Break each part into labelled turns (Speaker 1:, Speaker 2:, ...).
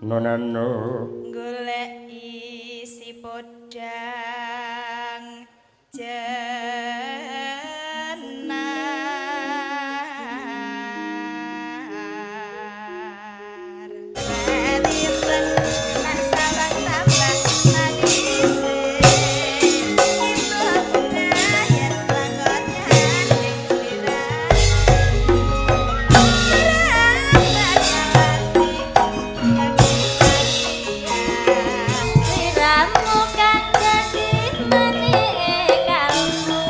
Speaker 1: nonano
Speaker 2: golek isi podang jenar retiten nang salang tambah manise ibu yen lakonnya ning sliramu kang dadi manik kalbu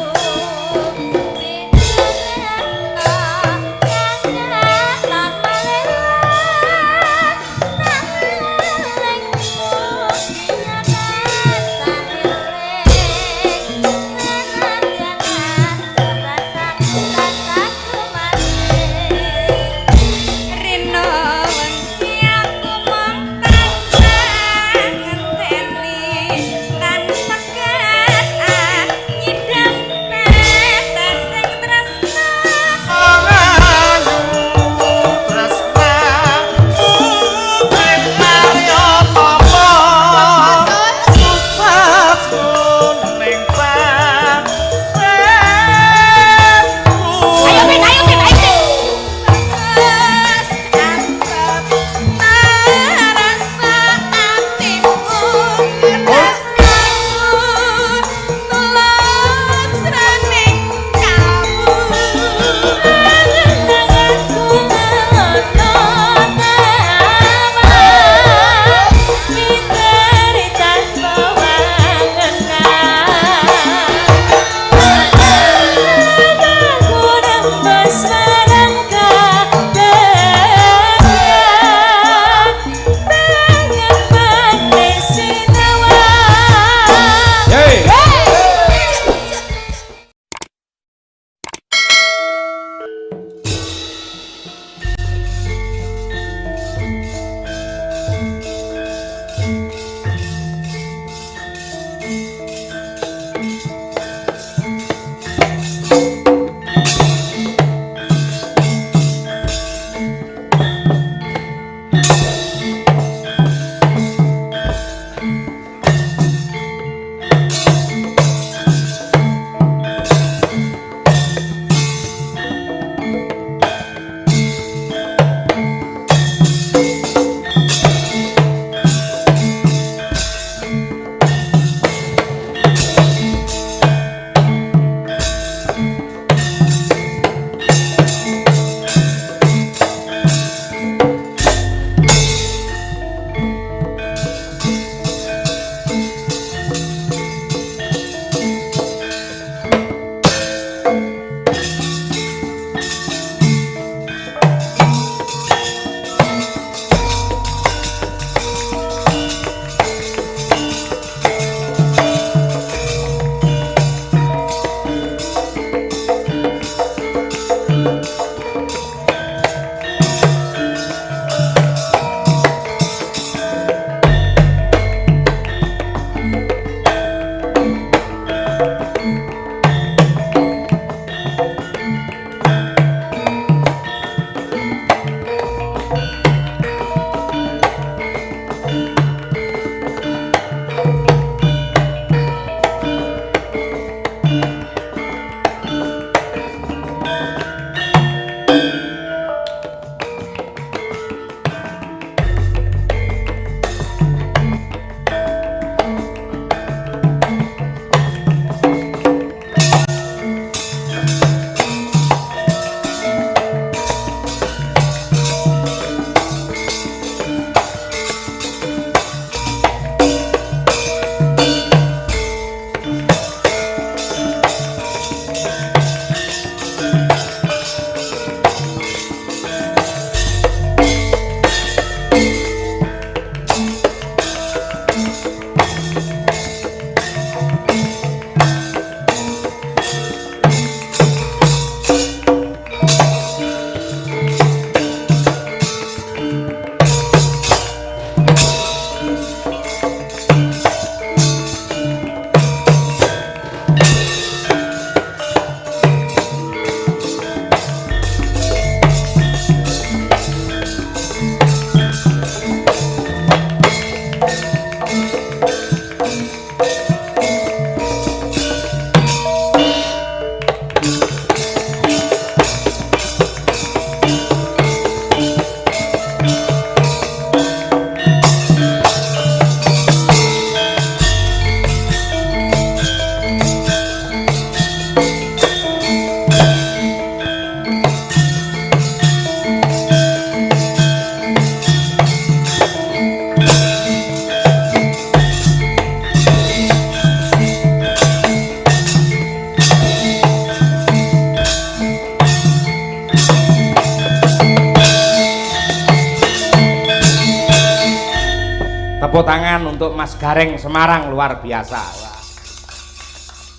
Speaker 1: Tepuk tangan untuk Mas Gareng Semarang luar biasa. Wah.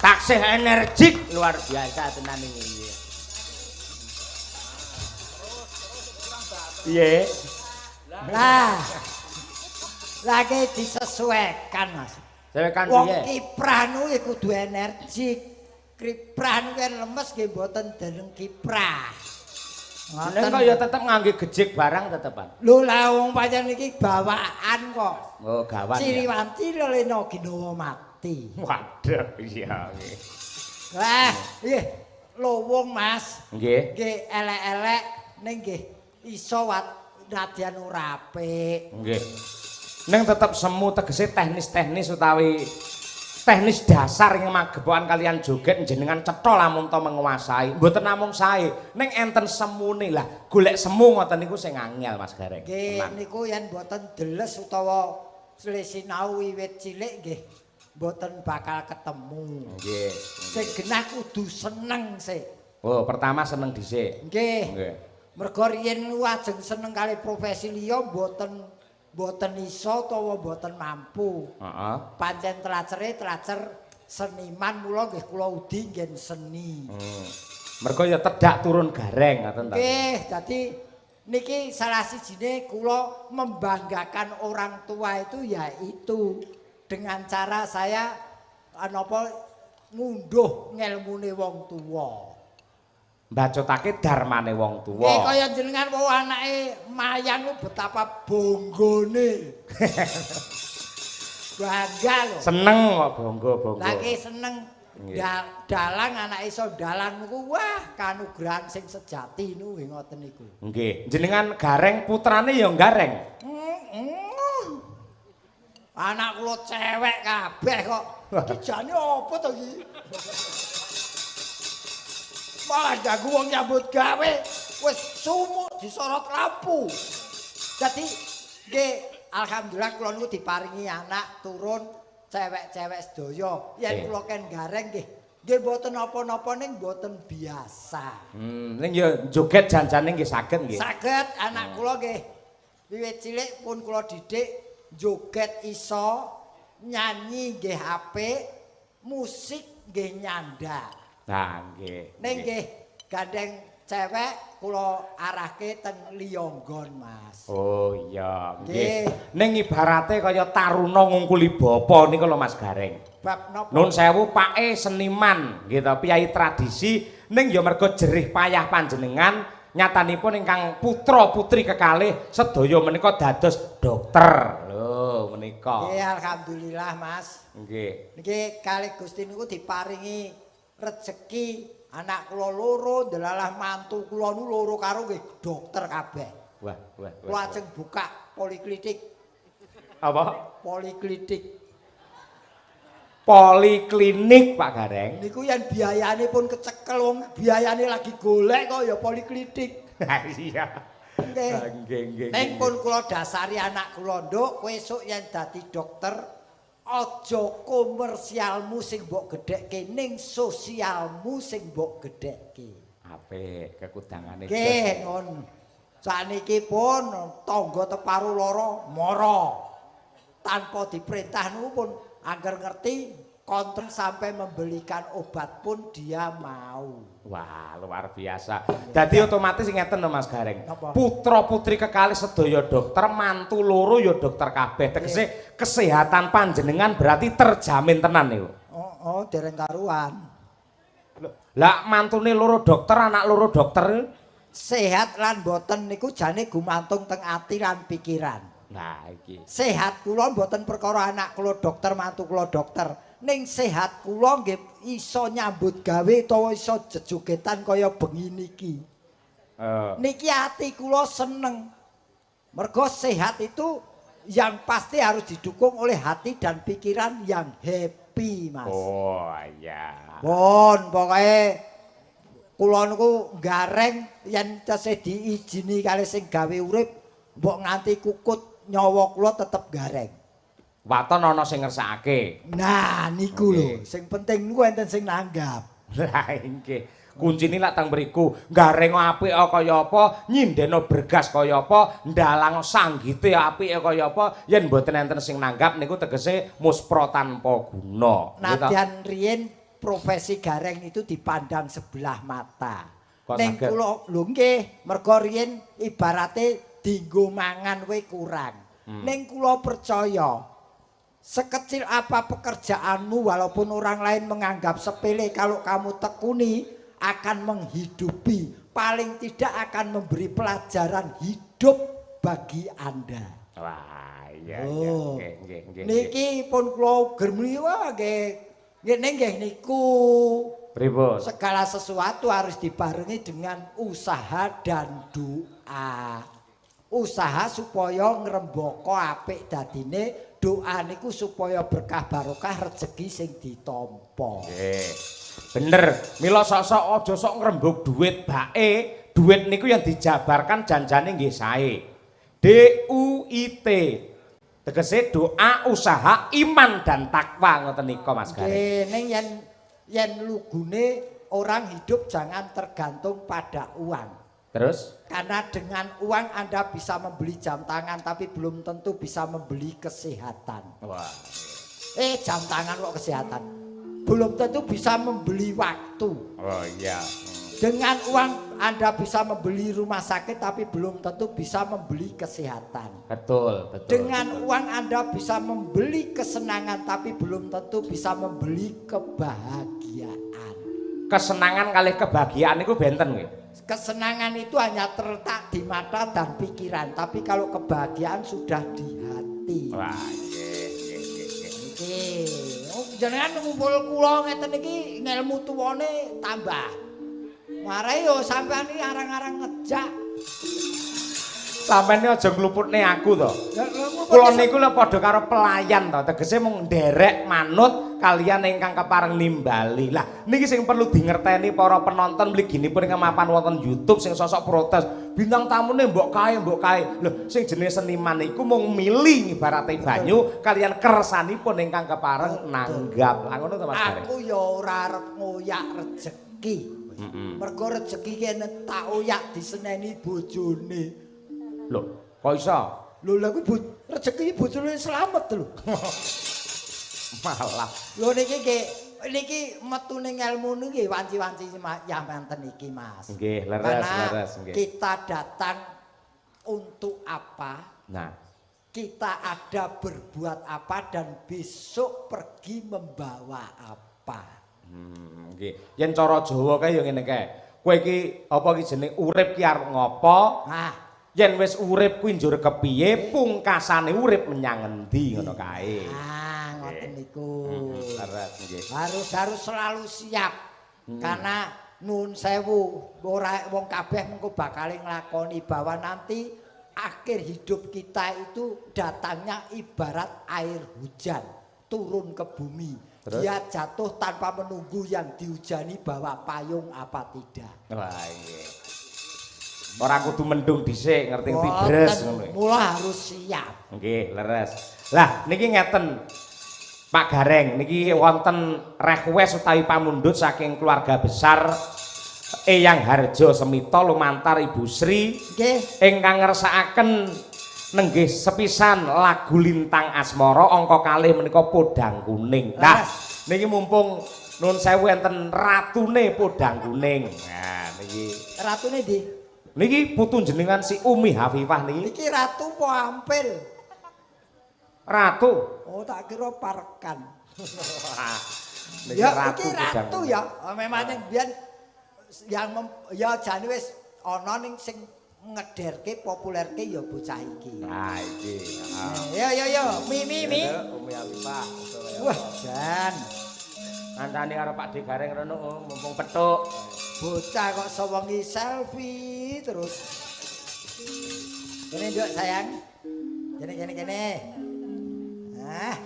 Speaker 1: Taksih energik luar biasa tenan iki. Iya.
Speaker 3: Lah. Lagi disesuaikan, Mas.
Speaker 1: Sesuaikan
Speaker 3: Wong
Speaker 1: piye?
Speaker 3: kiprah nu kudu energik. Kiprah nu kan lemes nggih mboten dereng kiprah.
Speaker 1: Nek kok ya tetep ngangge gejik barang tetepan.
Speaker 3: Lho lah wong pancen iki bawaan kok.
Speaker 1: Oh, gawan.
Speaker 3: Siliwanti lelena ginawa mati.
Speaker 1: Waduh, iya nggih.
Speaker 3: Lah, nggih lowong Mas.
Speaker 1: Nggih.
Speaker 3: Nggih elek-elek ning nggih iso nadyan ora apik.
Speaker 1: Nggih. Ning tetep semu tegese teknis-teknis utawi teknis dasar ing magepokan kalian joget jenengan cetha lamun to menguasai. Mboten namung sae, ning enten semune lah. Golek semu ngoten niku sing angel Mas Gareng.
Speaker 3: Nggih niku yen mboten deles utawa sinau wiwit cilik nggih mboten bakal ketemu.
Speaker 1: Nggih.
Speaker 3: Sing genah kudu seneng sik.
Speaker 1: Oh, pertama seneng dhisik.
Speaker 3: Nggih.
Speaker 1: Nggih.
Speaker 3: Mergo riyen ajeng seneng kali profesi liya mboten iso utawa mboten mampu.
Speaker 1: Heeh.
Speaker 3: Pancen telacer seniman mula nggih kula udi ngen seni.
Speaker 1: Mergo ya tedak turun gareng ngoten ta.
Speaker 3: Nggih, dadi niki salah sijine kula membanggakan orang tua itu yaitu dengan cara saya napa ngunduh ngelmune wong tuwa.
Speaker 1: Mbacotake darmane wong tuwa.
Speaker 3: Nggih kaya jenengan wau anake mayang betapa bonggone. Bangga lho.
Speaker 1: Seneng kok bangga-bangga.
Speaker 3: Lagi seneng dalang anak iso dalang niku wah kanugrahan sing sejati niku nggih ngoten niku.
Speaker 1: Nggih, jenengan Gareng putrane ya Gareng.
Speaker 3: Anak kula cewek kabeh kok. Iki jane apa to iki? Malah jago wong nyambut gawe wis sumuk disorot lampu. Jadi nggih alhamdulillah kula niku diparingi anak turun cewek-cewek sedaya. Yen kula ken Gareng nggih mboten napa-napa ning mboten biasa.
Speaker 1: Ning ya joget janjane nggih saged nggih.
Speaker 3: Saged anak kula nggih wiwit cilik pun kula didik joget iso, nyanyi nggih apik, musik nggih nyandak.
Speaker 1: Nah, nggih.
Speaker 3: Ning nggih gandeng cewek kula arahke teng Liyonggon, Mas.
Speaker 1: Oh iya, nggih. Ning ibarate kaya taruna ngungkuli bapa niku lho Mas Gareng.
Speaker 3: Bab napa?
Speaker 1: Nun sewu pake seniman nggih to, piyai tradisi ning ya mergo jerih payah panjenengan nyatanipun ingkang putra-putri kekalih sedaya menika dados dokter. Lho, menika.
Speaker 3: Nggih alhamdulillah, Mas.
Speaker 1: Nggih.
Speaker 3: Niki kalih Gusti niku diparingi rezeki anak kula loro delalah mantu kula nu loro karo nggih dokter kabeh.
Speaker 1: Wah.
Speaker 3: Kula ajeng buka poliklinik.
Speaker 1: Apa? Poliklinik Pak Gareng.
Speaker 3: Niku yen biayane pun kecekel wong biayane lagi golek kok ya poliklinik.
Speaker 1: Iya.
Speaker 3: Nggih. Ning pun kula dasari anak kula, Nduk, kowe esuk yen dadi dokter aja komersialmu sing mbok gedhekke ning sosialmu sing mbok gedhekke.
Speaker 1: Apik kekudangane.
Speaker 3: Nggih, ngono. Sakniki pun tangga teparu lara mara. Tanpa diperintah niku pun angger ngerti konten sampai membelikan obat pun dia mau.
Speaker 1: Wah, luar biasa. Dadi otomatis ngeten lho Mas Gareng.
Speaker 3: Napa?
Speaker 1: Putra-putri kekalih sedaya dokter, mantu loro ya dokter kabeh. Tegese kesehatan panjenengan berarti terjamin tenan niku.
Speaker 3: Oh, dereng karuan.
Speaker 1: Lah mantune loro dokter, anak loro dokter.
Speaker 3: Sehat lan boten niku jane gumantung teng ati lan pikiran.
Speaker 1: Nah, iki.
Speaker 3: Sehat kula mboten perkara anak kula dokter, mantu kula dokter. Ning sehat kula nggih iso nyambut gawe utawa iso jejogetan kaya bengi niki. Niki ati kula seneng. Mergo sehat itu yang pasti harus didukung oleh hati dan pikiran yang happy, Mas.
Speaker 1: Oh, iya.
Speaker 3: Pun pokoke kula niku Gareng yen tesih diijini kali sing gawe urip mbok nganti kukut nyawa kula tetep Gareng.
Speaker 1: Waton ana sing ngersakake.
Speaker 3: Nah, niku lho, sing penting niku enten sing nanggap.
Speaker 1: Lah nggih. Kuncine lak teng mriku, gareng apik kaya apa, nyindeno bergas kaya apa, ndalang sanggite apike kaya apa, yen mboten enten sing nanggap niku tegese muspra tanpa guna.
Speaker 3: Nadyan riyen profesi gareng itu dipandang sebelah mata.
Speaker 1: Kok
Speaker 3: Ning
Speaker 1: saged?
Speaker 3: kula lho nggih, mergo riyen ibarate dienggo mangan we kurang. Ning kula percaya sekecil apa pekerjaanmu walaupun orang lain menganggap sepele kalau kamu tekuni akan menghidupi, paling tidak akan memberi pelajaran hidup bagi Anda.
Speaker 1: Wah, iya
Speaker 3: Oh.
Speaker 1: nggih.
Speaker 3: Niki pun kula germli wae nggih nggih niku.
Speaker 1: Pripun?
Speaker 3: Segala sesuatu harus dibarengi dengan usaha dan doa. Usaha supaya ngrembaka apik dadine, doa niku supaya berkah barokah rezeki sing ditampa.
Speaker 1: Nggih. Bener, mila sok-sok aja sok ngrembug dhuwit bae. Dhuwit niku yang dijabarkan janjane nggih sae. DUIT. Tegese doa, usaha, iman dan takwa ngoten nika Mas Gareng.
Speaker 3: Nggih, ning yen lugune orang hidup jangan tergantung pada uang.
Speaker 1: Terus
Speaker 3: Karena dengan uang Anda bisa membeli jam tangan tapi belum tentu bisa membeli kesehatan.
Speaker 1: wah,
Speaker 3: Jam tangan kok kesehatan. Belum tentu bisa membeli waktu.
Speaker 1: oh iya.
Speaker 3: Dengan uang Anda bisa membeli rumah sakit tapi belum tentu bisa membeli kesehatan.
Speaker 1: Betul.
Speaker 3: Dengan uang Anda bisa membeli kesenangan tapi belum tentu bisa membeli kebahagiaan.
Speaker 1: Kesenangan kali kebahagiaan niku benten nggih.
Speaker 3: Kesenangan itu hanya terletak di mata dan pikiran, tapi kalau kebahagiaan sudah di hati.
Speaker 1: Wah, nggih.
Speaker 3: Iki, jenengan ngumpul kula ngeten iki ngelmu tuwane tambah. Marai yo sampean iki arang-arang ngejak.
Speaker 1: Sampeyan aja ngluputne aku to. Kula niku lho padha karo pelayan to, tegese mung nderek manut kalian ingkang kepareng nimbali. Lah niki sing perlu dingerteni para penonton mliginipun ingkang mapan wonten YouTube sing sosok protes. Bintang tamune mbok kae. Lho sing jenenge seniman iku mung milih ibarate banyu kalian kersanipun ingkang kepareng nanggap. Lah ngono to Mas Gareng.
Speaker 3: Aku ya ora arep ngoyak rejeki. Mergo rejeki kene tak oyak diseneni bojone.
Speaker 1: Lho, kok iso?
Speaker 3: Lho lha kuwi rejeki bojone slamet lho.
Speaker 1: Malah.
Speaker 3: Lho niki metune ngelmu niki wanci-wanci ya manten iki Mas.
Speaker 1: Nggih, leres,
Speaker 3: Karena
Speaker 1: nggih.
Speaker 3: kita datang untuk apa?
Speaker 1: Nah,
Speaker 3: Kita ada berbuat apa dan besok pergi membawa apa.
Speaker 1: nggih. Yen cara Jawa kae ya ngene kae. Kowe iki apa iki jeneng urip ki arep ngopo?
Speaker 3: Nah,
Speaker 1: Yen wis urip kuwi njur kepiye, pungkasane urip menyang endi ngono kae.
Speaker 3: ngoten niku.
Speaker 1: Leres nggih.
Speaker 3: Harus selalu siap. Karena nun sewu ora wong kabeh mengko bakal nglakoni bahwa nanti akhir hidup kita itu datangnya ibarat air hujan turun ke bumi.
Speaker 1: Terus?
Speaker 3: Dia jatuh tanpa menunggu yang dihujani bawa payung apa tidak.
Speaker 1: Wah, nggih. Ora kudu mendung dhisik, ngerti tibres ngono.
Speaker 3: Mula harus siap.
Speaker 1: Nggih, leres. Lah niki ngeten. Pak Gareng niki wonten request utawi pamundhut saking keluarga besar Eyang Harjo Semito lumantar Ibu Sri
Speaker 3: Nggih.
Speaker 1: ingkang ngersakaken nenggih sepisan lagu Lintang Asmara angka kalih menika Podang Kuning. Nah, niki mumpung nun sewu enten ratune Podang Kuning. Nah, niki
Speaker 3: Ratune ndi?
Speaker 1: niki putu jenengan si Umi Hafifah niki.
Speaker 3: Iki ratu po ampil.
Speaker 1: Ratu.
Speaker 3: Oh, tak kira parekan.
Speaker 1: Niki
Speaker 3: Ya, iki
Speaker 1: Podang
Speaker 3: ratu
Speaker 1: Kuning.
Speaker 3: ya. Memang yang biyen ya jane wis ana ning sing ngederke populerke ya bocah iki.
Speaker 1: Nah, iki.
Speaker 3: Yo, mi.
Speaker 1: Umi Hafifah.
Speaker 3: Wah, jan.
Speaker 1: Kancane karo Pak De Gareng rono mumpung petuk.
Speaker 3: Bocah kok sewengi selfie terus. Kene nduk sayang. Kene. Ah,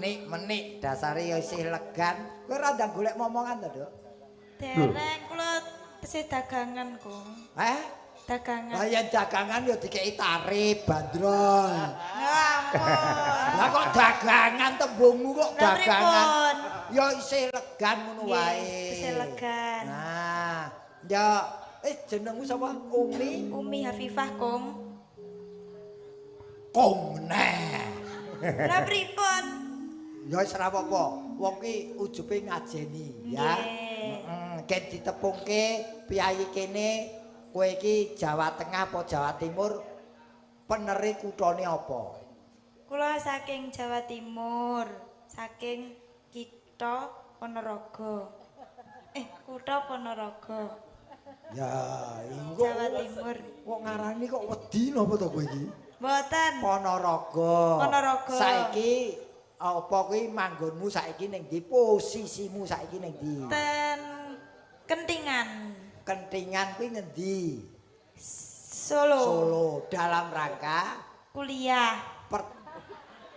Speaker 3: menik dasare ya isih legan. Kowe ora ndang golek momongan to, Nduk?
Speaker 2: Dereng kula tesih dagangan kok. Dagangan.
Speaker 3: Lah yen dagangan ya dikeki tarif bandrol.
Speaker 2: Ngawon.
Speaker 3: Lah kok dagangan tembungmu kok
Speaker 2: Lah
Speaker 3: dagangan.
Speaker 2: pripun?
Speaker 3: Ya isih legan ngono
Speaker 2: Nggih,
Speaker 3: wae.
Speaker 2: isih legan.
Speaker 3: Nah, Ya, jenengmu sapa? Umi?
Speaker 2: Umi Hafifah, Kong.
Speaker 3: Kong neh.
Speaker 2: Lah pripun?
Speaker 3: Ya wis ora apa-apa. Wong ki ujube ngajeni, ya.
Speaker 2: Nggih.
Speaker 3: Ken ditepungke piyayi kene kowe iki Jawa Tengah apa Jawa Timur? Peneri kuthane apa?
Speaker 2: Kula saking Jawa Timur, saking Kitha Ponorogo. Kutha Ponorogo.
Speaker 3: Ya, iku
Speaker 2: Jawa Timur.
Speaker 3: kok ngarani kok wedi napa to kowe iki?
Speaker 2: Mboten.
Speaker 3: Ponorogo.
Speaker 2: Ponorogo.
Speaker 3: Saiki apa kuwi manggonmu saiki ning ndi? Posisimu saiki ning ndi?
Speaker 2: Ten Kentingan.
Speaker 3: Kentingan kuwi ngendi?
Speaker 2: Solo.
Speaker 3: Solo dalam rangka
Speaker 2: Kuliah.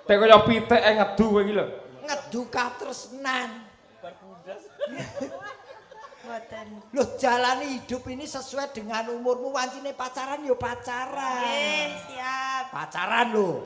Speaker 1: Teh kaya pitik ngedu kowe iki lho.
Speaker 3: Ngedu katresnan.
Speaker 2: Mboten.
Speaker 3: Loh, jalani hidup ini sesuai dengan umurmu. Wancine pacaran yo pacaran.
Speaker 2: Nggih, siap.
Speaker 3: Pacaran lho.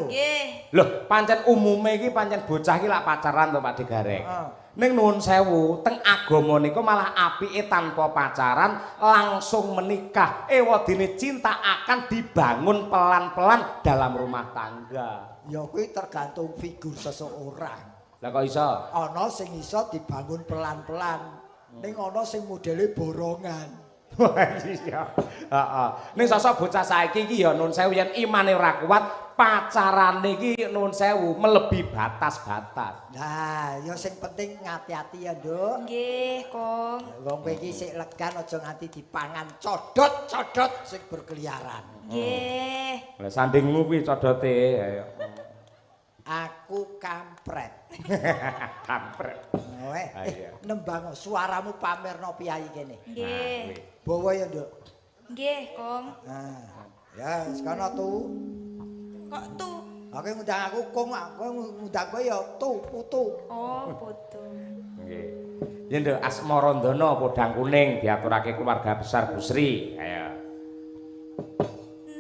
Speaker 2: Nggih.
Speaker 1: Loh, pancen umume iki pancen bocah iki lak pacaran to Pak Digareng. Ning nuwun sewu, teng agama niku malah apike tanpa pacaran langsung menikah. Ewadine cinta akan dibangun pelan-pelan dalam rumah tangga.
Speaker 3: Ya kuwi tergantung figur seseorang.
Speaker 1: Lah kok iso?
Speaker 3: Ana sing iso dibangun pelan-pelan. Ning ana sing modele borongan.
Speaker 1: Wah iya. Heeh. Ning sosok bocah saiki iki ya nuwun sewu yen imane ora kuat, pacarane iki nuwun sewu melebihi batas-batas.
Speaker 3: Nah, ya sing penting ngati-ati ya, Nduk.
Speaker 2: Nggih, Kong.
Speaker 3: Wong kowe iki sik legan aja nganti dipangan codot-codot sing berkeliaran.
Speaker 2: Nggih.
Speaker 1: Lah sandingmu kuwi codote ayo.
Speaker 3: Aku kampret.
Speaker 1: Kampret.
Speaker 3: Nembang suaramu pamerno piyayi kene.
Speaker 2: Nggih.
Speaker 3: Bawa ya, Nduk.
Speaker 2: Nggih, Kong.
Speaker 3: Nah, ya sekono tuh.
Speaker 2: Kok tuh?
Speaker 3: Aku ngundang aku kong, aku ngundang kowe ya tuh, putu.
Speaker 2: Oh, putu.
Speaker 1: Nggih. Ya Nduk Asmarandana podang kuning diaturake keluarga besar Bu Sri. Ayo.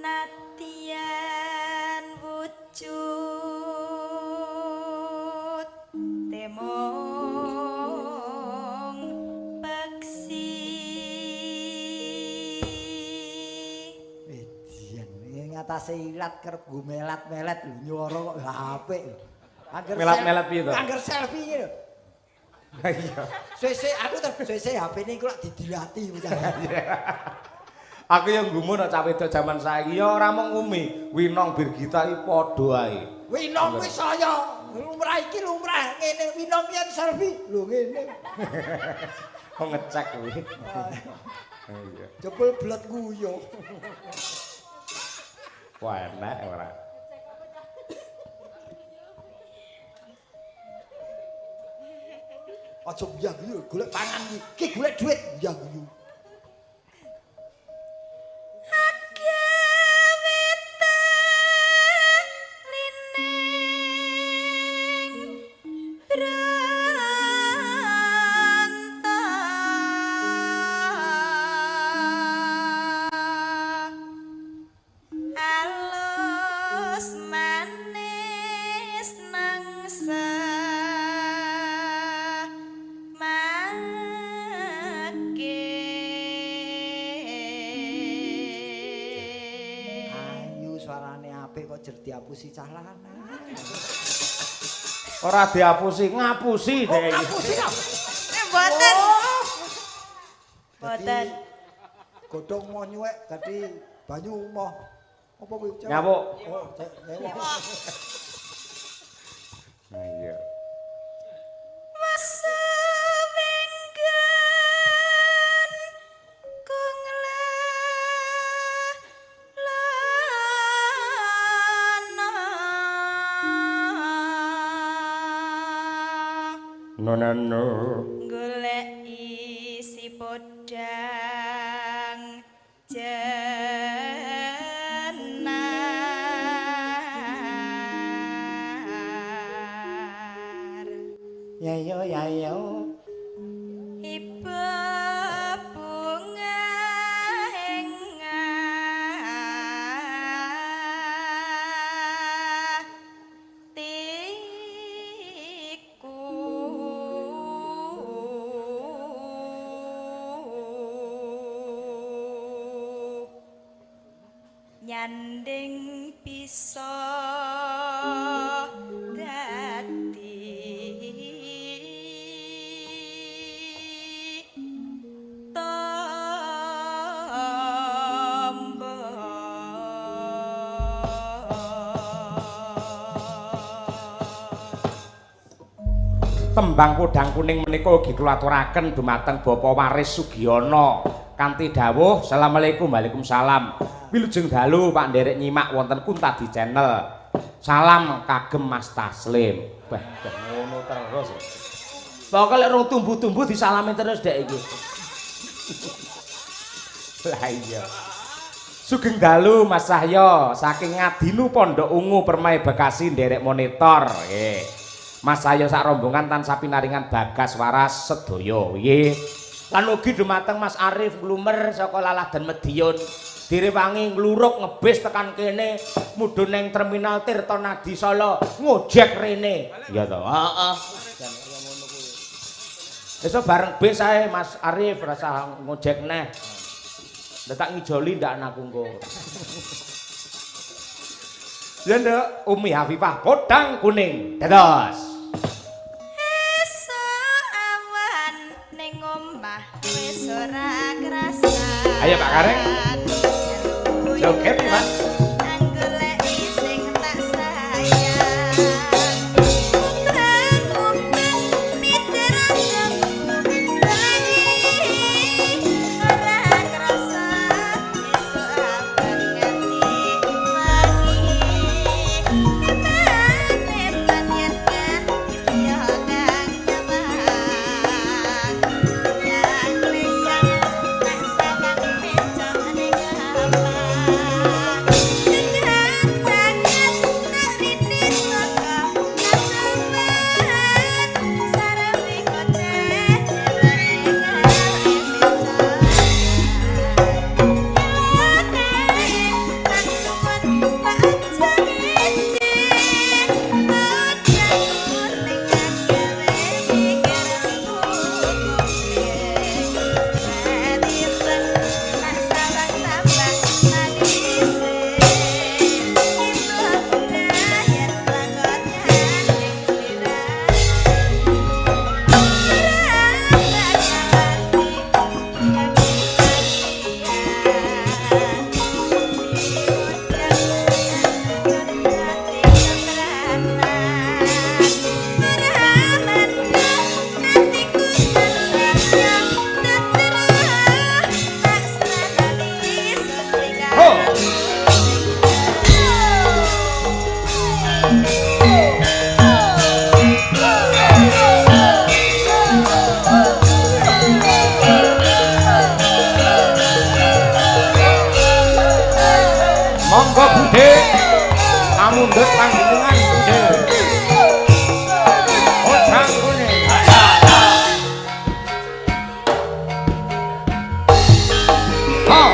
Speaker 2: Natian wujud temong peksi.
Speaker 3: Dian ngatasé ilat kerep go melat-melet lho nyuwara kok apik lho. Angger
Speaker 1: Melat-melet piye to?
Speaker 3: Angger selfie iki lho.
Speaker 1: Iya.
Speaker 3: Sesuk aku sesuk HP-ne iku lak didilati bocah.
Speaker 1: Aku yang gumun cah wedok jaman saiki ya ora mung Umi, Winong Birgita iki padha ae.
Speaker 3: Winong kuwi saya. Lumrah iki lumrah ngene Winong yen selfie lho ngene.
Speaker 1: Kok ngecek kuwi. Iya.
Speaker 3: Jebul blet guyu.
Speaker 1: Wah enak ora.
Speaker 3: Aja biang-biang golek pangan iki. Ki golek duit biang-biang. Diapusi cah lanang.
Speaker 1: Ora diapusi, ngapusi dhek iki.
Speaker 3: Ngapusi kok.
Speaker 2: Mboten. Mboten.
Speaker 3: Godhong mau nyuwek dadi banyu moh. Apa kuwi?
Speaker 1: Nyapuk.
Speaker 3: Oh, nyewok.
Speaker 1: Nah iya. Nonano
Speaker 2: golek isi podang jenar
Speaker 3: Ya yo
Speaker 2: iba bunga hatiku nyanding bisa dadi tamba.
Speaker 1: Tembang Podang Kuning menika ugi kula aturaken dumateng Bapak Waris Sugiono kanthi dawuh Assalamualaikum Waalaikumsalam. Wilujeng dalu Pak nderek nyimak wonten Kuntadi Channel. Salam kagem Mas Taslim. Bah, ngono terus. Pokoke lek rung tumbuh-tumbuh disalami terus dek iki. Lah iya. Sugeng dalu Mas Sahyo saking Ngadinu Pondok Ungu Permai Bekasi nderek monitor. Nggih. Mas Sahyo sak rombongan tansah pinaringan bagas waras sedaya. Nggih. Lan ugi dumateng Mas Arif Glumer saka Laladan Medion. Direwangi ngluruk ngebis tekan kene mudhun ning terminal Tirtonadi Solo ngojek rene. Iya to? Heeh. Besok bareng bis ae Mas Arif rasa ngojek neh. Ndak tak ngijoli ndak anakku engko. Ya ndak Umi Hafifah Podang Kuning. Dados.
Speaker 2: Esuk awan ning omah wis ora krasa.
Speaker 1: Ayo Pak Kareng. Joget Mas. Monggo budhe amundhut panjenengan budhe. Podang Kuning. Oh.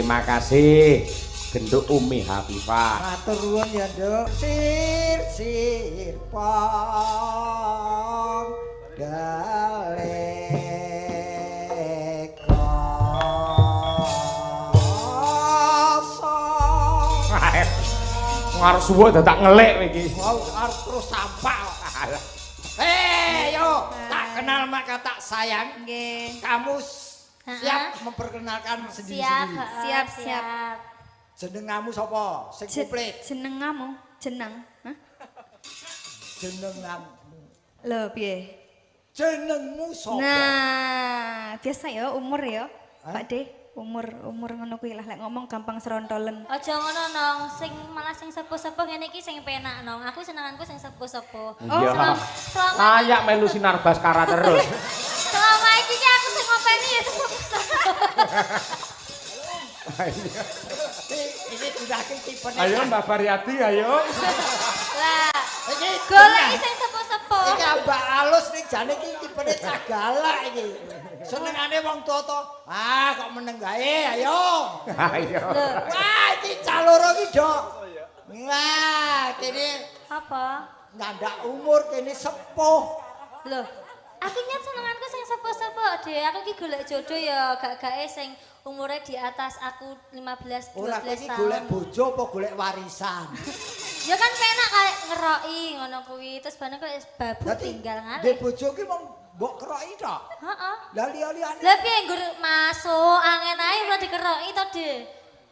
Speaker 1: terima kasih. Genduk Umi Hafifah.
Speaker 3: Matur nuwun ya, Nduk. Sir pong daleka.
Speaker 1: Ngarep suwe dadak ngelik iki.
Speaker 3: Mau arep terus sampah. Yo, tak kenal maka tak sayang.
Speaker 2: Nggih.
Speaker 3: Kamu siap memperkenalkan sendiri-sendiri.
Speaker 2: Siap.
Speaker 3: Jenengmu sapa? Sing komplit.
Speaker 2: Jenengmu, jeneng. Hah?
Speaker 3: Jenengmu.
Speaker 2: Lho, piye?
Speaker 3: Jenengmu sapa?
Speaker 2: Nah, biasa ya umur ya. Pak De, umur ngono kuwi lah lek ngomong gampang serontolen.
Speaker 4: Aja ngono nong, malah sing sepuh-sepuh ngene iki sing penak nong. Aku senenganku sing sepuh-sepuh.
Speaker 1: Iya.
Speaker 4: Selama
Speaker 1: Kayak melu sinar Baskara terus.
Speaker 4: selama iki ki aku sing ngopeni ya sepuh-sepuh.
Speaker 3: Ini didake tipene.
Speaker 1: Ayo Mbak Variati, ayo.
Speaker 4: Lah,
Speaker 3: Iki
Speaker 4: golek sing sepuh-sepuh.
Speaker 3: Iki ambak alus ning jane iki tipene cah galak iki. Senengane wong tuwa-tuwa. Ah, kok meneng gae, ayo.
Speaker 1: Ayo.
Speaker 3: Wah, iki cah loro iki, Dok. Wah, kene
Speaker 4: Apa?
Speaker 3: nyandak umur kene sepuh.
Speaker 4: Loh, aku nyat senenganku sing sepuh-sepuh, Dek. Aku ki golek jodoh ya gak-gake sing umurnya di atas aku 15 12
Speaker 3: Ora kowe iki
Speaker 4: tahun.
Speaker 3: golek bojo apa golek warisan?
Speaker 4: Ya kan penak kayak ngeroki ngono kuwi, terus bareng kok babu
Speaker 3: Dadi
Speaker 4: tinggal
Speaker 3: ndek
Speaker 4: ngalih.
Speaker 3: bojo ki mong mbok keroki tok.
Speaker 4: Heeh.
Speaker 3: Lah liya-liyane.
Speaker 4: Lah piye nggur masuk angin ae ora dikeroki to, Dek?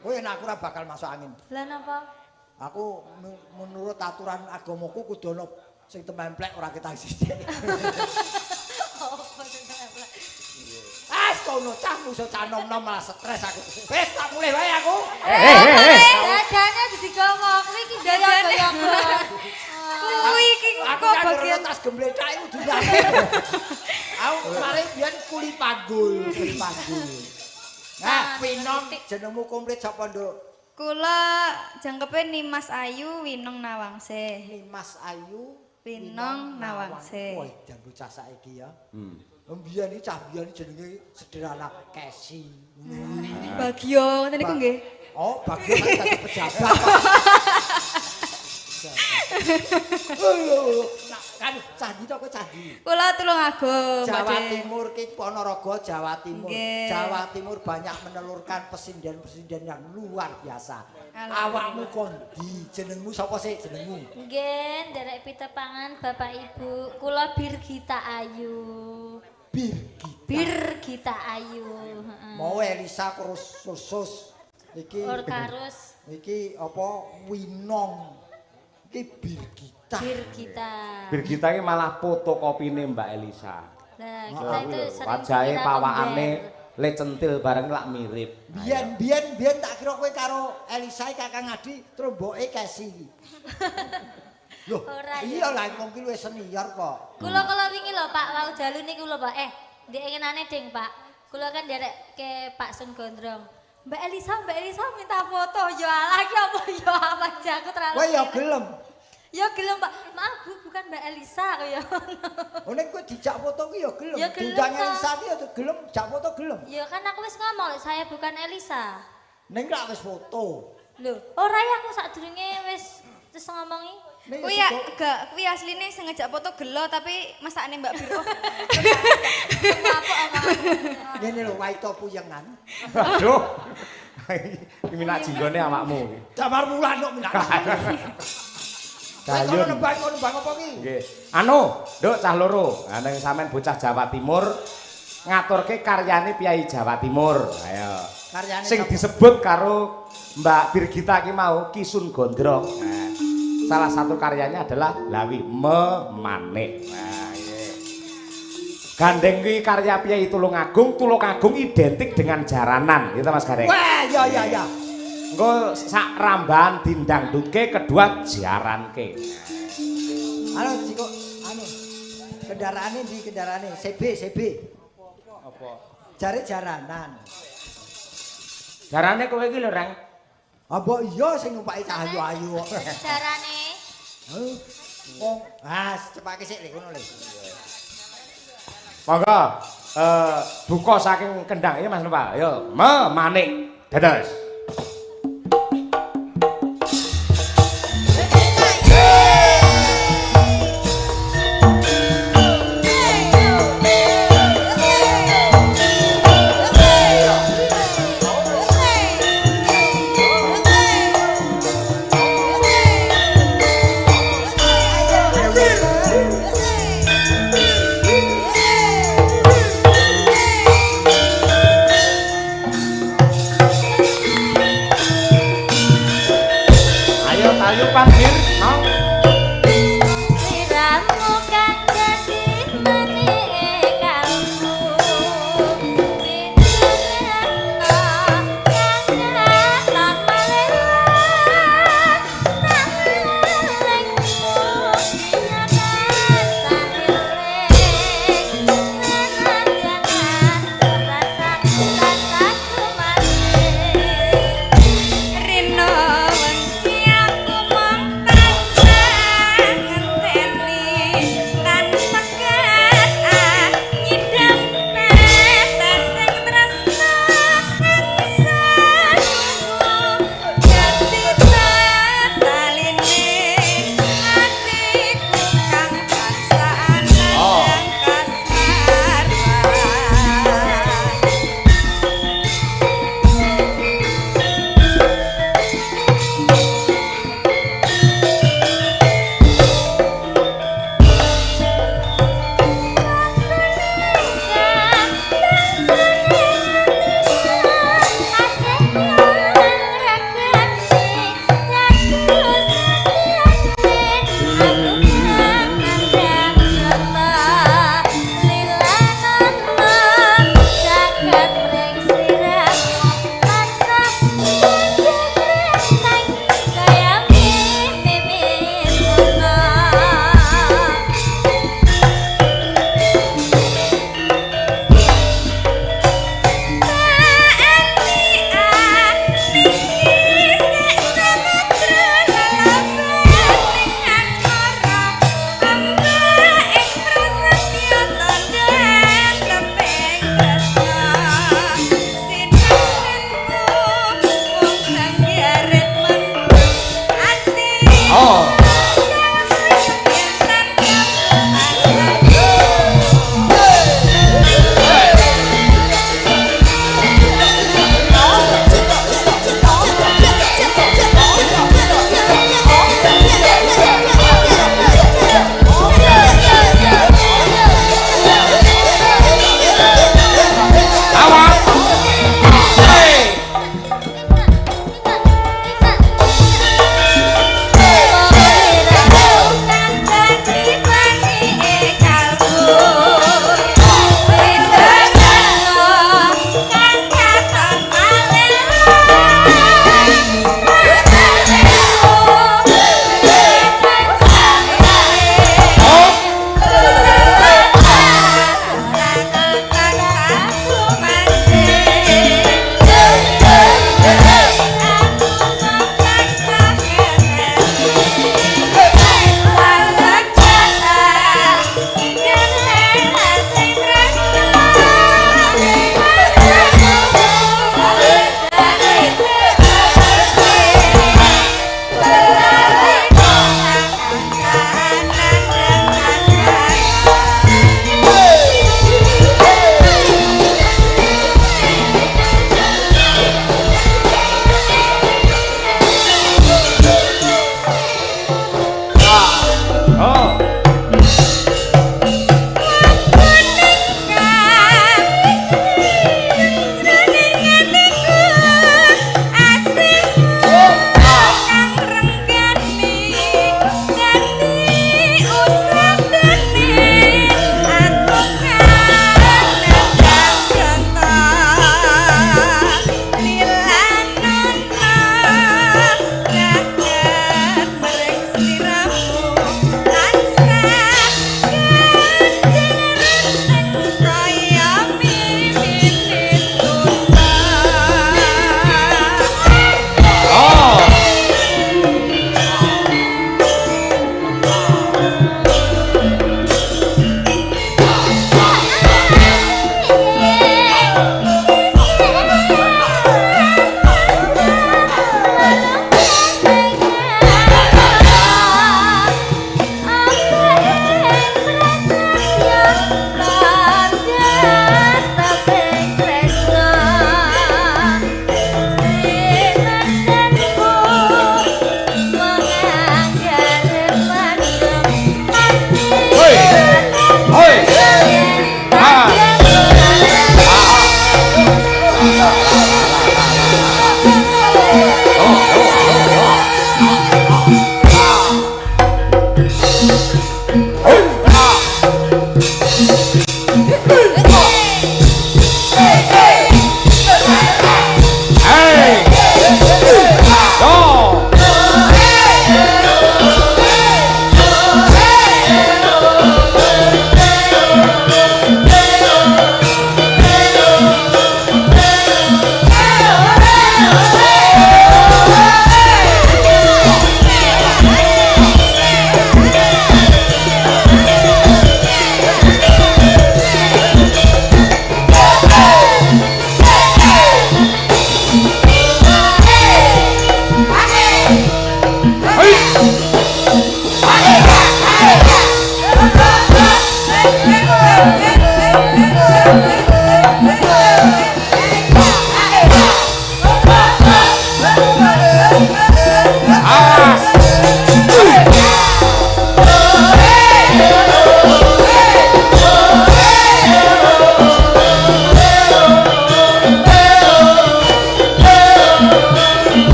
Speaker 3: Kowe nek aku ora bakal masuk angin.
Speaker 4: Lah napa?
Speaker 3: Aku menurut aturan agamaku kudu ono sing tememplek ora ketang sithik. Kono cah musuh cah nom-nom malah stres aku. Wis tak mulih wae aku.
Speaker 4: Dadane digowo, kuwi iki gaya-gaya.
Speaker 2: Kuwi iki
Speaker 3: Aku
Speaker 2: kok
Speaker 3: kan
Speaker 2: bagian
Speaker 3: tas gembletak iku dinake. Aku kemarin biyen kuli panggul. Nah, Pinong jenengmu komplit sapa, Nduk?
Speaker 2: kula jangkepe Nimas Ayu Winong Nawangse.
Speaker 3: Nimas Ayu
Speaker 2: Winong Nawangse.
Speaker 3: Wah, jan bocah saiki ya. Mbiyen iki cah biyen jenenge sederhana Kesi.
Speaker 2: Bagio, ngene niku nggih.
Speaker 3: Oh, bagian dadi pejabat. Nah, kan candi to kowe candi.
Speaker 2: Kula Tulungagung,
Speaker 3: Jawa
Speaker 2: Pak De.
Speaker 3: Timur ki Ponorogo, Jawa Timur.
Speaker 2: Nggih.
Speaker 3: Jawa Timur banyak menelurkan presiden-presiden yang luar biasa.
Speaker 2: Alhamdulillah.
Speaker 3: Awakmu kondi, jenengmu sapa sih jenengmu?
Speaker 4: Nggih, nderek pitepangan Bapak Ibu, kula Birgita Ayu. Birgita Ayu, heeh.
Speaker 3: Mau Elisa kursus iki.
Speaker 4: Orkarus
Speaker 3: Iki apa Winong. Iki Birgita.
Speaker 4: Birgita.
Speaker 1: Birgita ini malah fotokopine Mbak Elisa.
Speaker 4: Nah, kita itu sering
Speaker 1: Wajahnya
Speaker 4: dikira
Speaker 1: pawakane
Speaker 4: kembar.
Speaker 1: le centil bareng lak mirip.
Speaker 3: Biyen tak kira kowe karo Elisa Kakang Adi terus mboke Kesi. Loh,
Speaker 4: Ora,
Speaker 3: iya lah mungkin wis senior kok.
Speaker 4: Kula wingi lho Pak, wau dalu niku lho Pak. Ndek ingenane Ding Pak. Kula kan nderek ke Pak Sun Gondrong. Mbak Elisa minta foto. Ya alah ki apa ya apa aja aku terlalu.
Speaker 3: Kowe ya
Speaker 4: kere.
Speaker 3: gelem.
Speaker 4: Ya gelem Pak. Maaf Bu, bukan Mbak Elisa kaya ngono.
Speaker 3: Oh nek kowe dijak foto ki ya gelem.
Speaker 4: Ya gelem,
Speaker 3: Diundang
Speaker 4: Pak.
Speaker 3: Elisa ki ya gelem, jak foto gelem.
Speaker 4: Ya kan aku wis ngomong lho, saya bukan Elisa.
Speaker 3: Ning lak wis foto.
Speaker 4: Lho, ora ya aku sadurunge wis terus ngomongi.
Speaker 3: Ning
Speaker 2: Kuwi ya gak kuwi asline sing ngejak foto gelo tapi masakane Mbak Biro.
Speaker 4: Apa
Speaker 3: ngene lho waito puyengan.
Speaker 1: Aduh. Iki minak jinggone awakmu.
Speaker 3: Damar mulan kok minak.
Speaker 1: Dayun.
Speaker 3: Kono nembang apa ki?
Speaker 1: Nggih. Anu, Nduk cah loro. Ha ning sampean bocah Jawa Timur ngaturke karyane Piai Jawa Timur. Ayo.
Speaker 3: Karyane
Speaker 1: Sing
Speaker 3: sapa?
Speaker 1: disebut karo Mbak Birgita ki mau Kisun Gondrong. Nah, salah satu karyanya adalah Lawi Memanik. Nah, nggih. Gandeng kuwi karya Piai Tulungagung identik dengan jaranan, gitu Mas Gareng.
Speaker 3: Wah, ya.
Speaker 1: Engko sak rambahan dindangdutke kedua jaranke.
Speaker 3: Anu Ciko, anu. Kendaraane di kendaraane CB.
Speaker 1: Apa?
Speaker 3: Jare jaranan.
Speaker 1: Jarane kowe iki lho, Reng.
Speaker 3: Apa iya sing numpaki cah ayu-ayu kok.
Speaker 4: Carane
Speaker 3: Wong, cepake sik lho ngono lho.
Speaker 1: Monggo buka saking kendang iki Mas Nopal. Ayo, memanik dados.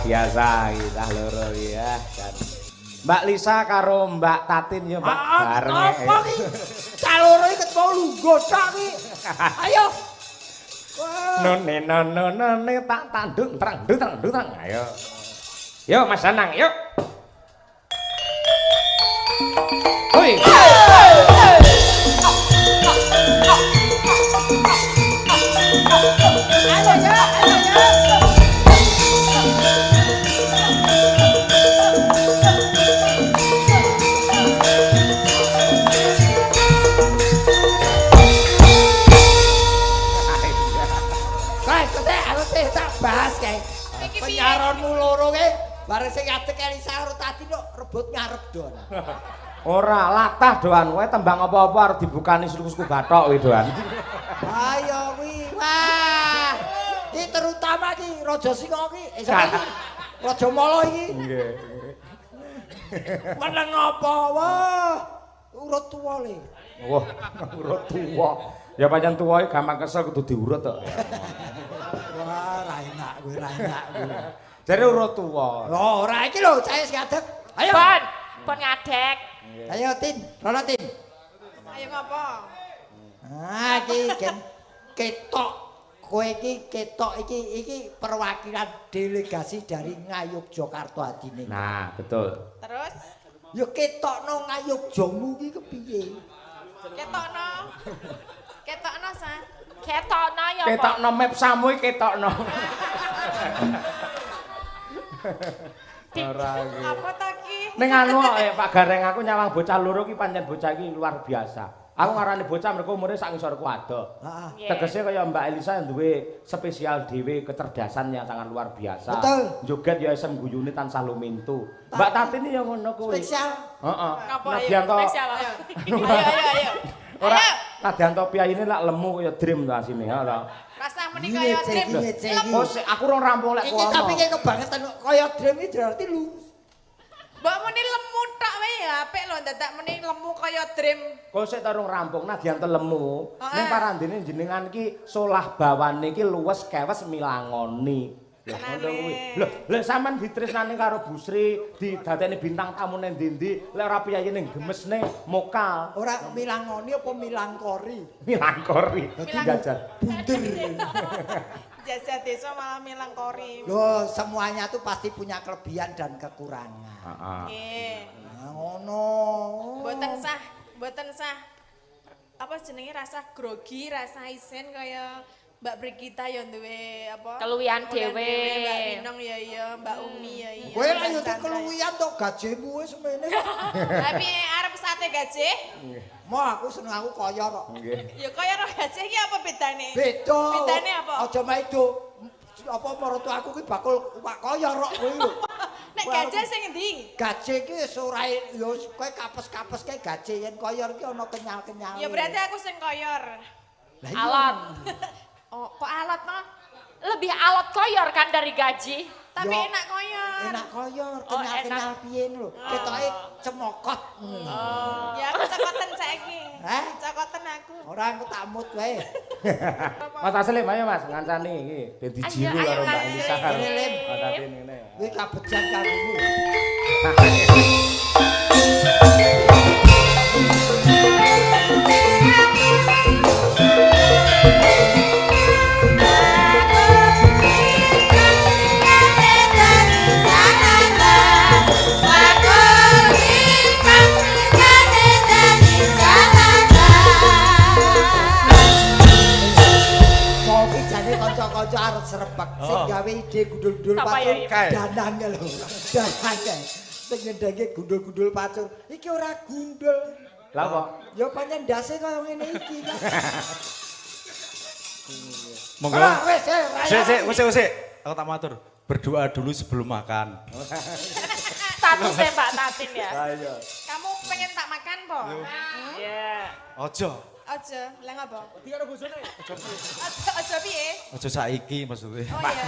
Speaker 1: biasa kita loro ya kan. Mbak Lisa karo Mbak Tatin ya Mbak bareng.
Speaker 3: Apa ki? Cah loro iki ketemu lungguh tok ki. Ayo.
Speaker 1: None tak tanduk terang. Ayo. Yuk Mas Anang, yuk. Hoi.
Speaker 3: Bahas kae. Penyaronmu loro ke bareng sing ngadeg Elisa karo Tati kok rebut ngarep don.
Speaker 1: Ora latah doan kowe tembang apa-apa arep dibukani suku-suku bathok kuwi doan.
Speaker 3: Ayo kuwi. Wah. Iki terutama iki Raja Singa iki. Sapa iki? Raja Mala iki.
Speaker 1: Nggih.
Speaker 3: Meneng apa? Wah. Urut tuwa le.
Speaker 1: Wah, urut tuwa. Ya pancen tuwa iki gampang kesel kudu diurut kok.
Speaker 3: Wah, ra enak kuwi, ra enak kuwi.
Speaker 1: Jare urut tuwa.
Speaker 3: Oh, ora iki lho, cah sing ngadeg. Ayo.
Speaker 5: Pon ngadeg.
Speaker 3: Ayo Tin, rono Tin.
Speaker 5: Ayo ngopo?
Speaker 3: Ah, iki ketok. Kowe iki ketok iki perwakilan delegasi dari Ngayogyakarta adine.
Speaker 1: Nah, betul.
Speaker 5: Terus
Speaker 3: Ya ketokno Ngayogyamu iki kepiye?
Speaker 5: ketokno. Ketokno sa. Ketokno ya apa?
Speaker 1: Ketokno map samu iki ketokno. Ora iki.
Speaker 5: Apa ta ki?
Speaker 1: Ning anu Pak Gareng aku nyawang bocah loro ki pancen bocah iki luar biasa. Aku ngarani bocah mergo umure sak ngisorku ado.
Speaker 3: Heeh.
Speaker 1: Tegese kaya Mbak Elisa yang duwe spesial dhewe kecerdasan yang sangat luar biasa.
Speaker 3: Betul.
Speaker 1: Joget ya isem guyune tansah lumintu. Mbak Tatin ya ngono kuwi.
Speaker 3: Spesial.
Speaker 1: Heeh.
Speaker 5: Apa ayo?
Speaker 1: Nadyanto
Speaker 5: Spesial ayo. Ayo.
Speaker 1: ora Nadyanto piyayine lak lemu kaya dream to asine ora.
Speaker 5: Rasah meni kaya dream.
Speaker 1: Oh, aku ora rampung lek
Speaker 3: Iki
Speaker 1: kono.
Speaker 3: tapi kayak kebangetan kaya dream iki berarti lu.
Speaker 5: Mbak meni lemu tok wae ya, apik lho dadak meni lemu kaya dream.
Speaker 1: Kok sik tarung rampung Nadyanto lemu.
Speaker 5: Heeh.
Speaker 1: Ning parandene jenengan iki solah bawane iki luwes kewes milangoni. Lho ngono kuwi. Lho sampean ditresnani karo Bu Sri, didadekne bintang tamu ning ndi-ndi, lek ora piyayi ning gemesne mokal.
Speaker 3: Ora milangoni apa milangkori?
Speaker 1: Milangkori. Dadi jajan.
Speaker 3: Bunder.
Speaker 5: Jasa desa malah milangkori.
Speaker 3: Loh, semuanya tuh pasti punya kelebihan dan kekurangan.
Speaker 1: Heeh.
Speaker 5: Nggih.
Speaker 3: Nah, ngono.
Speaker 5: Mboten sah. Apa jenenge rasa grogi, rasa isen kaya Mbak Brigita ya duwe apa?
Speaker 6: Keluwihan dhewe.
Speaker 5: Mbak Minong ya iya, Mbak Umi ya iya.
Speaker 3: Kowe lek yo keluwian to gajimu wis semene.
Speaker 5: Tapi arep sate gajih?
Speaker 3: Mau aku seneng aku kaya kok.
Speaker 1: Nggih.
Speaker 5: Ya kaya karo gajih iki apa bedane?
Speaker 3: Beda.
Speaker 5: Bedane apa?
Speaker 3: Aja maido. Apa marang aku ki bakul wak kaya rok kowe lho.
Speaker 5: Nek gajih sing endi?
Speaker 3: Gajih ki wis ora yo kowe kapes-kapes kae gajih yen koyor ki ana kenyal-kenyal.
Speaker 5: Ya berarti aku sing koyor.
Speaker 6: Alot.
Speaker 5: Oh, kok alat no?
Speaker 6: Lebih alot koyor kan dari gaji.
Speaker 5: Tapi
Speaker 3: Yo,
Speaker 5: enak koyor.
Speaker 3: Enak koyor,
Speaker 6: Oh,
Speaker 3: kenyal-kenyal piye lho. Ketoke cemokot.
Speaker 5: Ya aku cokoten saiki.
Speaker 3: Hah?
Speaker 5: Cokoten aku.
Speaker 3: Ora aku tak mut wae.
Speaker 1: Mas Taslim ayo Mas ngancani iki ben dijiru
Speaker 6: Ayo,
Speaker 1: karo Mbak
Speaker 6: Mas.
Speaker 1: Elisa karo
Speaker 3: Taslim.
Speaker 1: Mbak Tatin ngene.
Speaker 3: Kowe kabejan kalimu. Mau ki jane kanca-kanca arep srepek sing gawe ide gundul-gundul
Speaker 6: Sapa
Speaker 3: pacul
Speaker 6: ya,
Speaker 3: danange lho. Danange. Sing ngendenge gundul-gundul pacul. Iki ora gundul.
Speaker 1: Lah kok
Speaker 3: Ya pancen ndase kaya ngene iki kan.
Speaker 7: Monggo.
Speaker 3: Ora wis raya.
Speaker 7: Sik. Aku tak matur. Berdoa dulu sebelum makan.
Speaker 6: Statusnya Mbak Tatin ya.
Speaker 1: ayo.
Speaker 5: Kamu pengen tak makan po?
Speaker 6: Iya.
Speaker 7: Ojo.
Speaker 5: Aja, lah ngapa? Aja piye?
Speaker 7: Ojo saiki maksudnya.
Speaker 5: Oh iya.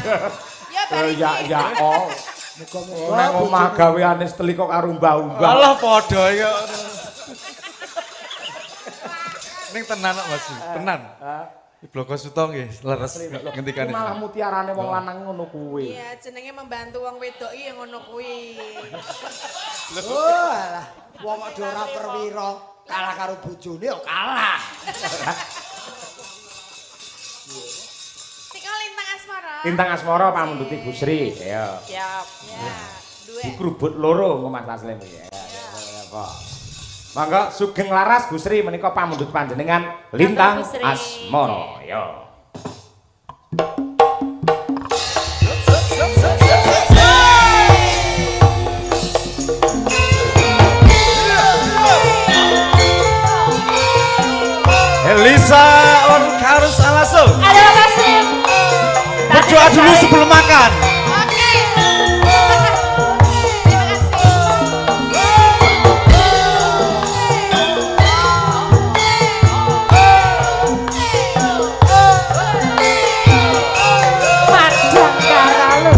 Speaker 5: Ya bari.
Speaker 1: Ya oh.
Speaker 3: Muga-muga
Speaker 1: Nang omah gaweane seteli kok karo mbah-mbah.
Speaker 7: Allah padha ya. Ning tenan kok Mas. Tenan. Bloko Suto nggih leres ngendikane.
Speaker 1: Malah mutiarane wong lanang ngono kuwi.
Speaker 5: Iya, jenenge membantu wong wedok iki ngono kuwi.
Speaker 3: Oh alah, wong kok ora perwira kalah karo bojone yo kalah.
Speaker 5: Tinggal Lintang Asmara.
Speaker 1: Lintang Asmara pamunduti Bu Sri. Ya.
Speaker 6: Siap.
Speaker 5: Ya, duwe.
Speaker 1: Dikrubut loro engko Mas Taslim iki. Ya. Mangga sugeng laras Bu Sri menika pamundhut panjenengan Lintang
Speaker 6: Bu Sri.
Speaker 1: Asmara. Ya.
Speaker 7: Elisa on Karus Alaso.
Speaker 6: Ada kasih.
Speaker 7: Berdoa dulu sebelum makan.
Speaker 5: Oke. Terima kasih.
Speaker 6: Padang karalu.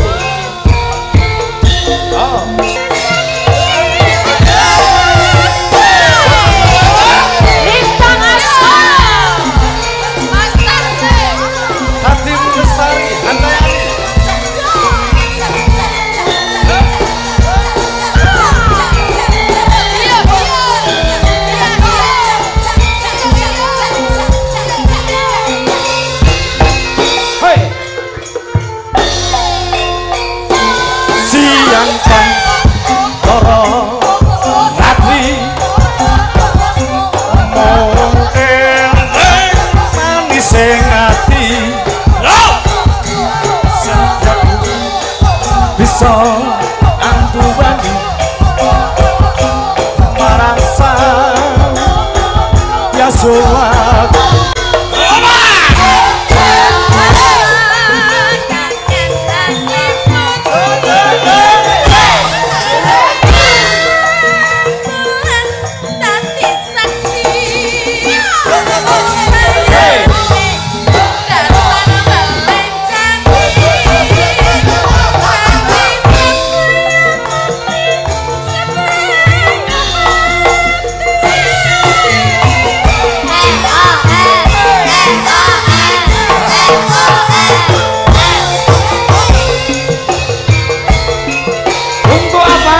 Speaker 6: Lintang Asmara.
Speaker 7: Hati Lestari, Handayani.
Speaker 1: Hei.
Speaker 7: Siang pan loro ratri manis sing ati sejak bisa antuwani marasa yasuwat
Speaker 1: Untuk apa?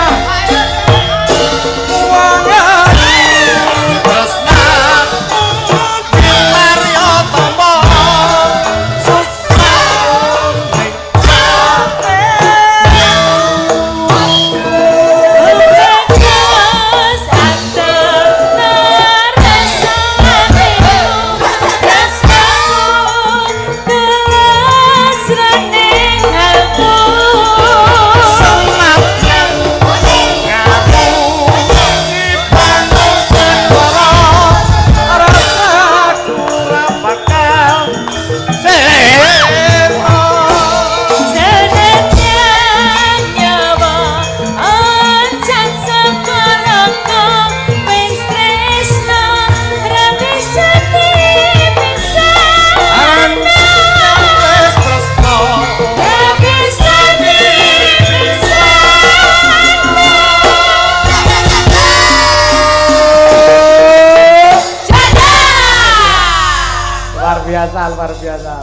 Speaker 1: Luar biasa.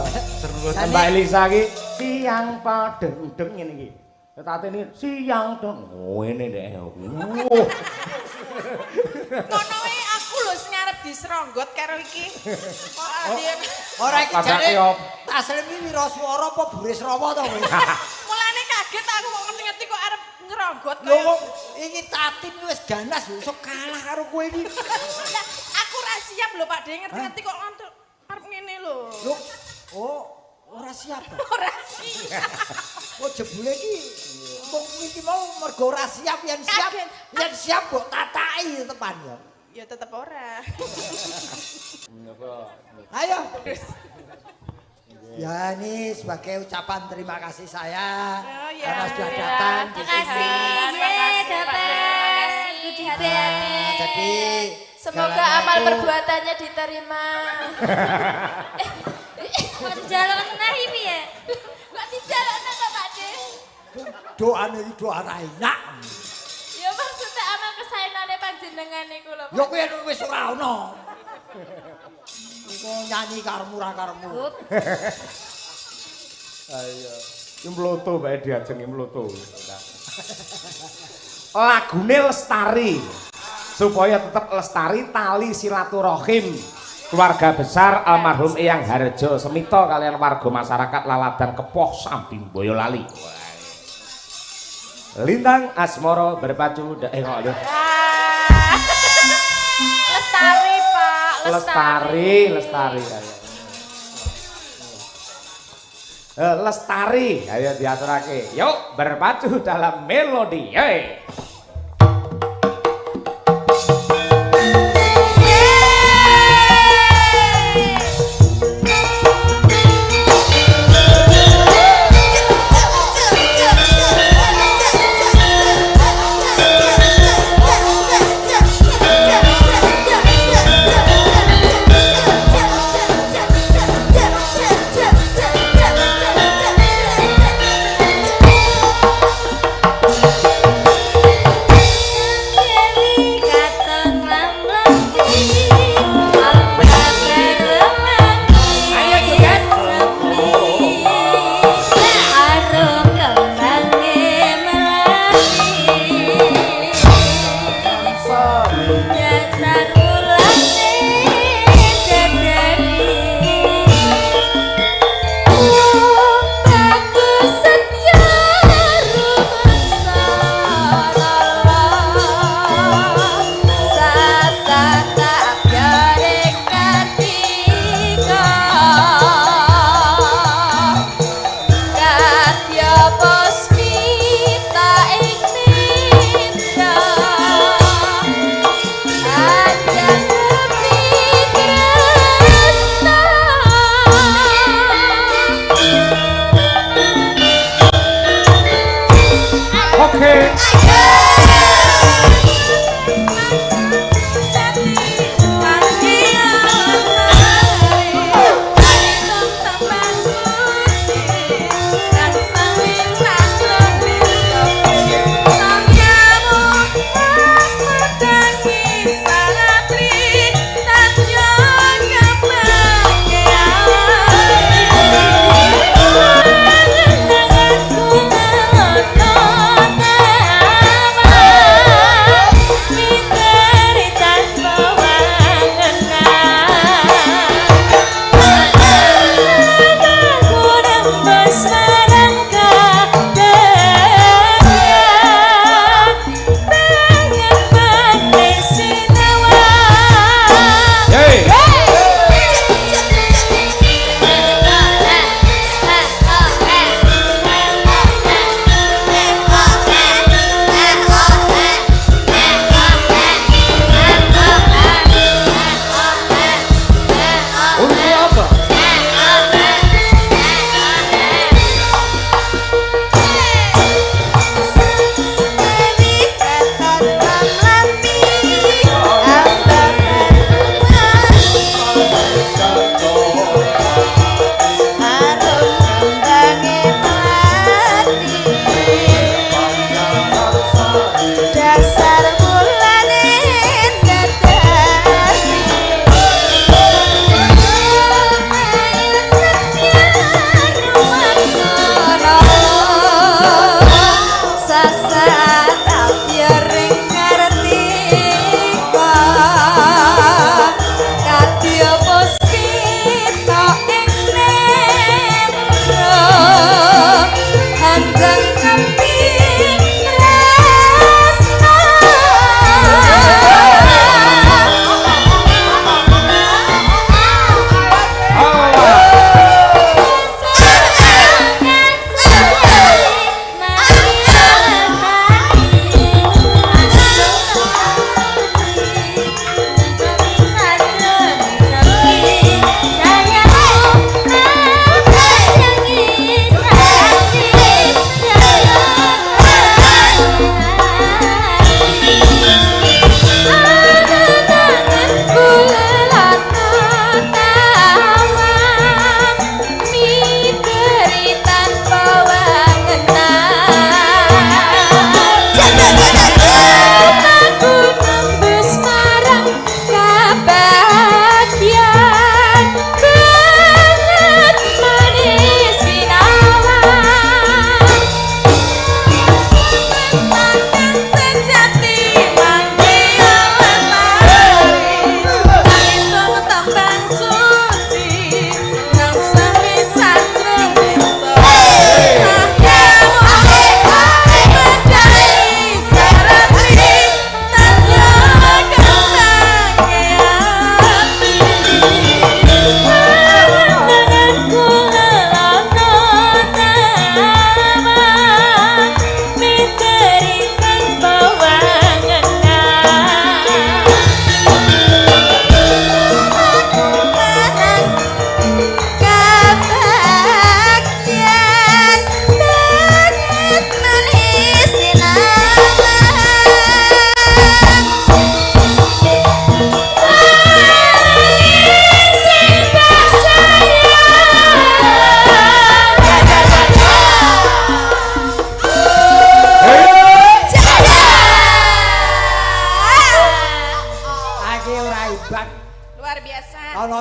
Speaker 1: Mbak Elisa iki siang padeng-deng ngene iki. Tate ini siang dong. Oh ini deh.
Speaker 5: Ngono aku lho sing arep diseronggot karo iki.
Speaker 3: Ora iki jane Taslim iki wiraswara apa Burisrawa to kowe?
Speaker 5: Mulane kaget aku kok ngerti-ngerti kok arep ngeronggot
Speaker 3: Lho
Speaker 5: kaya.
Speaker 3: iki Tatin wis ganas lho iso kalah karo kowe iki.
Speaker 5: Aku ra siap lho Pak De ngerti-ngerti kok arep ngene lho.
Speaker 3: Lho oh ora siap.
Speaker 5: Ora siap.
Speaker 3: Oh jebule iki wong iki mau mergo ora siap yen siap mbok tataki tepan ya.
Speaker 5: Ya tetep ora.
Speaker 3: Ayo. Ya ini sebagai ucapan terima kasih saya
Speaker 5: Oh, ya.
Speaker 3: karena sudah datang di
Speaker 4: Terima kasih.
Speaker 3: sini.
Speaker 4: Ye, dapat. Budi hati-hati.
Speaker 3: Jadi
Speaker 5: Semoga
Speaker 3: segala
Speaker 5: amal
Speaker 3: itu-
Speaker 5: perbuatannya diterima.
Speaker 4: Kok dijaluk nang iki piye?
Speaker 5: Kok dijalukno kok Pak De?
Speaker 3: doane iki doa ra enak.
Speaker 5: Ya maksudnya amal kesaenane panjenengan niku lho.
Speaker 3: Ya kuwi wis ora ono. Mau nyanyi karmu ra karmu.
Speaker 4: Hup.
Speaker 1: Ayo. Ki mloto bae diajengi mloto. Lagune lestari. Supaya tetap lestari tali silaturahim keluarga besar almarhum Eyang Harjo Semito kalian warga masyarakat Laladan Kepoh Samping Boyolali. Lintang asmoro berpacu aduh.
Speaker 6: Lestari, Pak.
Speaker 1: Lestari Lestari ayo diaturake. Yuk berpacu dalam melodi. Hey.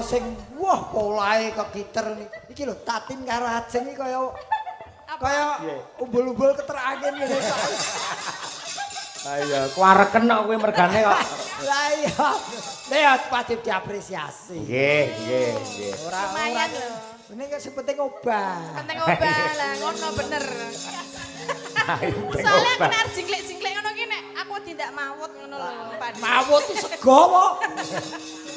Speaker 3: sing wah polahe kegiter iki lho Tatin karo Ajeng iki kaya umbul-umbul keter angin ngene kok.
Speaker 1: Lah iya, kuareken kok kowe mergane kok.
Speaker 3: Lah iya. Lah wajib diapresiasi.
Speaker 1: Nggih.
Speaker 5: Lumayan lho.
Speaker 3: Ini kan sepenting obat.
Speaker 5: Penting obah lah, ngono bener. Soalnya kena jingklik-jingklik ngono ki nek aku tidak mawut ngono lho, Pak.
Speaker 3: Mawut itu sego kok.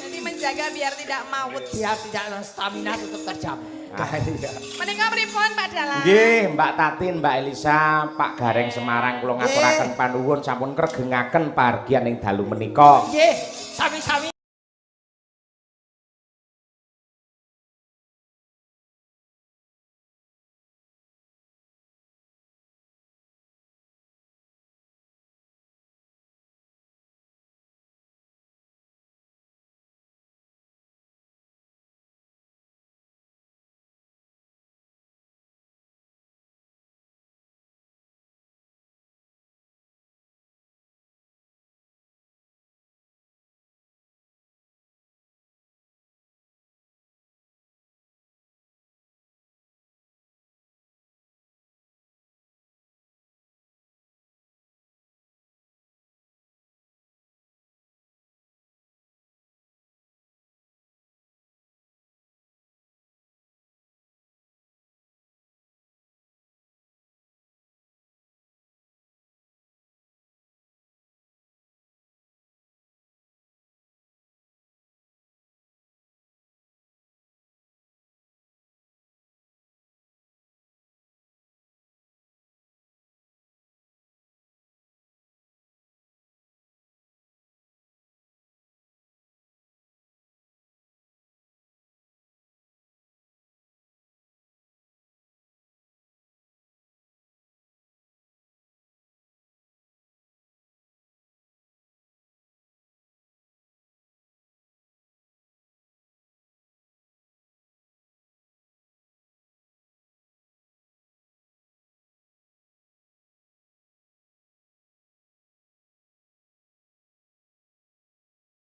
Speaker 5: Jadi menjaga biar tidak mawut.
Speaker 3: Biar tidak stamina tetap terjaga.
Speaker 1: Iya.
Speaker 5: Menika pripun Pak Dalang?
Speaker 1: Nggih, Mbak Tatin, Mbak Elisa, Pak Gareng Semarang kula ngaturaken panuwun sampun kregengaken pargian ing dalu menika.
Speaker 3: Nggih, sami-sami.